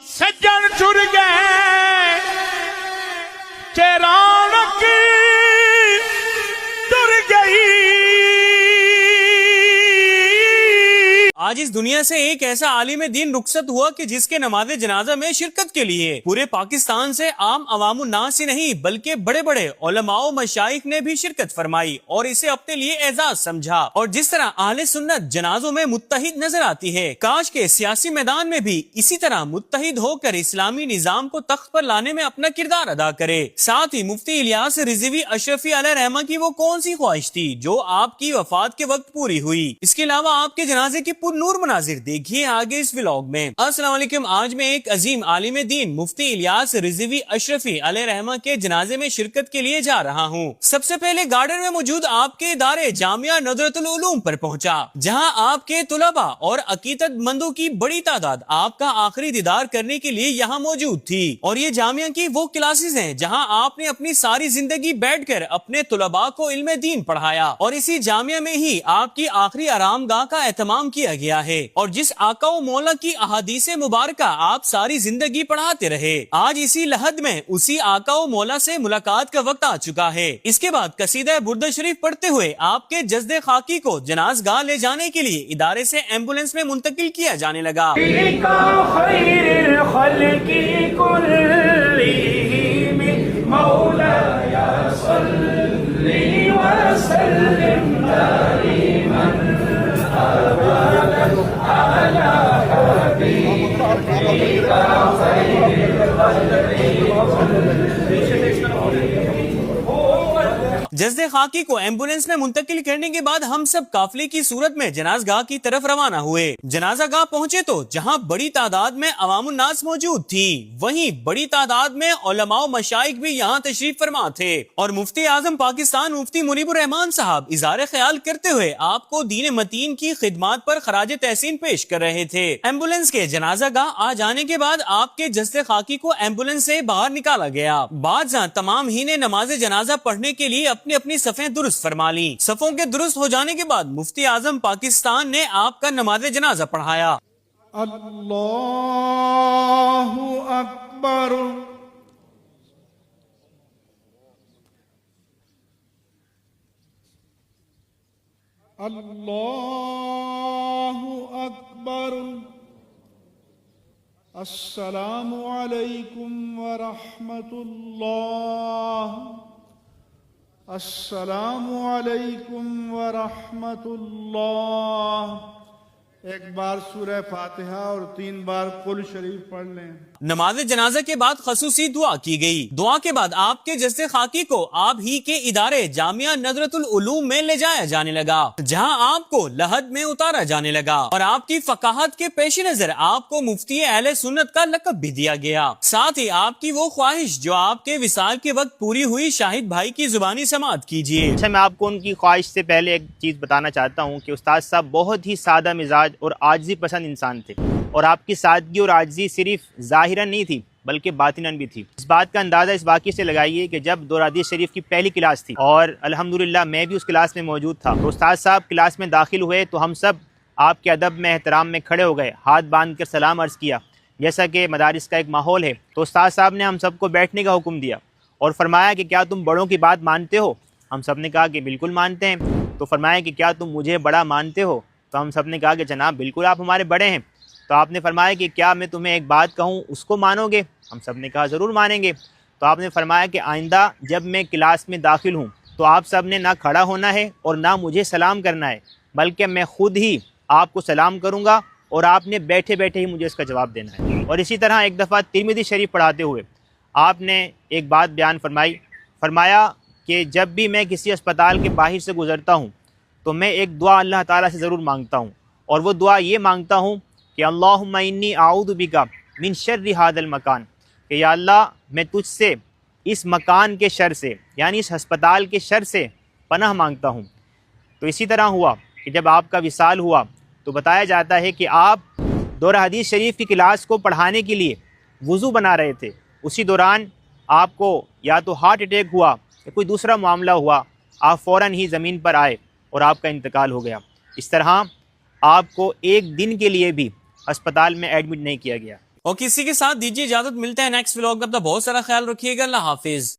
सज्जन छुर गए चेरानक टुर गई। आज इस दुनिया से एक ऐसा आलिम दीन रुखसत हुआ कि जिसके नमाज जनाजा में शिरकत के लिए पूरे पाकिस्तान से आम अवामुन्नास ही नहीं बल्कि बड़े बड़े उलमाओ मशाइख ने भी शिरकत फरमाई और इसे अपने लिए एजाज समझा। और जिस तरह अहले सुन्नत जनाजों में मुत्तहिद नजर आती है, काश के सियासी मैदान में भी इसी तरह मुत्तहिद होकर इस्लामी निजाम को तख्त पर लाने में अपना किरदार अदा करे। साथ ही मुफ्ती इलियास रिजवी अशरफी अलैहि रहमा की वो कौन सी ख्वाहिश थी जो आपकी वफात के वक्त पूरी हुई। इसके अलावा आपके जनाजे की नूर मनाजिर देखिए आगे इस व्लॉग में। अस्सलाम वालेकुम। आज मैं एक अजीम आलिम दीन मुफ्ती इलियास रिजवी अशरफी अलैहि रहमा के जनाजे में शिरकत के लिए जा रहा हूँ। सबसे पहले गार्डन में मौजूद आपके इदारे जामिया नदरतुल उलूम पर पहुँचा, जहाँ आपके तुलबा और अकीदतमंदों की बड़ी तादाद आपका आखिरी दीदार करने के लिए यहाँ मौजूद थी। और ये जामिया की वो क्लासेस हैं जहाँ आपने अपनी सारी जिंदगी बैठकर अपने तुलबा को इल्म दीन पढ़ाया और इसी जामिया में ही आपकी आखिरी आरामगाह का एहतमाम किया गया है और जिस आका व मौला की अहादीसे मुबारका आप सारी जिंदगी पढ़ाते रहे। आज इसी लहद में उसी आका व मौला से मुलाकात का वक्त आ चुका है। इसके बाद कसीदा बुर्द शरीफ पढ़ते हुए आपके जज्दे खाकी को जनाजगाह ले जाने के लिए इदारे से एम्बुलेंस में मुंतकिल किया जाने लगा। जज्दे खाकी को एम्बुलेंस में मुंतकिल करने के बाद हम सब काफिले की सूरत में जनाजगाह की तरफ रवाना हुए। जनाजागाह पहुंचे तो जहां बड़ी तादाद में अवामुन्नास मौजूद थी, वहीं बड़ी तादाद में उलमाओ मशाइख भी यहां तशरीफ फरमा थे और मुफ्ती आजम पाकिस्तान मुफ्ती मुनीबुर रहमान साहब इज़हार ख्याल करते हुए आपको दीन मतीन की खिदमत पर खराज तहसीन पेश कर रहे थे। एम्बुलेंस के जनाजागाह आ जाने के बाद आपके जज्दे खाकी को एम्बुलेंस से बाहर निकाला गया। बाद तमाम ही ने नमाज जनाजा पढ़ने के लिए अपनी सफ़ें दुरुस्त फरमा ली। सफ़ों के दुरुस्त हो जाने के बाद मुफ्ती आजम पाकिस्तान ने आपका नमाज जनाजा पढ़ाया। अल्लाहु अकबर अल्लाहु अकबर अस्सलामु अलैकुम व रहमतुल्लाह अस्सलामु अलैकुम व रहमतुल्लाह। एक बार सूरह फातिहा और 3 बार कुल शरीफ पढ़ लें। नमाज जनाजा के बाद खसूसी दुआ की गई। दुआ के बाद आपके जज्दे खाकी को आप ही के इदारे जामिया नदरतुल उलूम में ले जाया जाने लगा, जहां आपको लहद में उतारा जाने लगा और आपकी फकाहत के पेश नजर आपको मुफ्ती अहले सुन्नत का लक़ब भी दिया गया। साथ ही आपकी वो ख्वाहिश जो आपके विसाल के वक्त पूरी हुई, शाहिद भाई की जुबानी समाअत कीजिए। अच्छा, मैं आपको उनकी ख्वाहिश से पहले एक चीज़ बताना चाहता हूँ कि उस्ताद साहब बहुत ही सादा मिजाज और आजिज़ी पसंद इंसान थे और आपकी सादगी और आजिज़ी सिर्फ ज़ाहिरन नहीं थी बल्कि बातिनन भी थी। इस बात का अंदाज़ा इस वाक़े से लगाइए कि जब दौर हदीस शरीफ की पहली क्लास थी और अल्हम्दुलिल्लाह मैं भी उस क्लास में मौजूद था, तो उस्ताद साहब क्लास में दाखिल हुए तो हम सब आपके अदब में एहतराम में खड़े हो गए, हाथ बांध कर सलाम अर्ज़ किया। जैसा कि मदारिस का एक माहौल है, तो उस्ताद साहब ने हम सबको बैठने का हुक्म दिया और फरमाया कि क्या तुम बड़ों की बात मानते हो? हम सब ने कहा कि बिल्कुल मानते हैं। तो फरमाया कि क्या तुम मुझे बड़ा मानते हो? तो हम सब ने कहा कि जनाब बिल्कुल आप हमारे बड़े हैं। तो आपने फरमाया कि क्या मैं तुम्हें एक बात कहूँ उसको मानोगे? हम सब ने कहा ज़रूर मानेंगे। तो आपने फरमाया कि आइंदा जब मैं क्लास में दाखिल हूँ तो आप सब ने ना खड़ा होना है और ना मुझे सलाम करना है, बल्कि मैं ख़ुद ही आपको सलाम करूँगा और आपने बैठे बैठे ही मुझे इसका जवाब देना है। और इसी तरह एक दफ़ा तिरमिज़ी शरीफ पढ़ाते हुए आपने एक बात बयान फरमाया कि जब भी मैं किसी अस्पताल के बाहर से गुज़रता हूँ तो मैं एक दुआ अल्लाह ताला से ज़रूर मांगता हूँ और वो दुआ ये मांगता हूँ कि अल्लाहुम्मा इन्नी आऊदु बिका मिन शर्रि हादल मकान, कि या अल्लाह मैं तुझसे इस मकान के शर से यानी इस हस्पताल के शर से पनाह मांगता हूँ। तो इसी तरह हुआ कि जब आपका विसाल हुआ तो बताया जाता है कि आप दौर हदीस शरीफ की क्लास को पढ़ाने के लिए वज़ू बना रहे थे। उसी दौरान आपको या तो हार्ट अटैक हुआ या कोई दूसरा मामला हुआ, आप फ़ौरन ही ज़मीन पर आए और आपका इंतकाल हो गया। इस तरह आपको एक दिन के लिए भी अस्पताल में एडमिट नहीं किया गया। اور کسی کے ساتھ دیجیے اجازت, ملتے ہیں نیکسٹ ولاگ میں. اپنا بہت سارا خیال رکھیے گا. اللہ حافظ.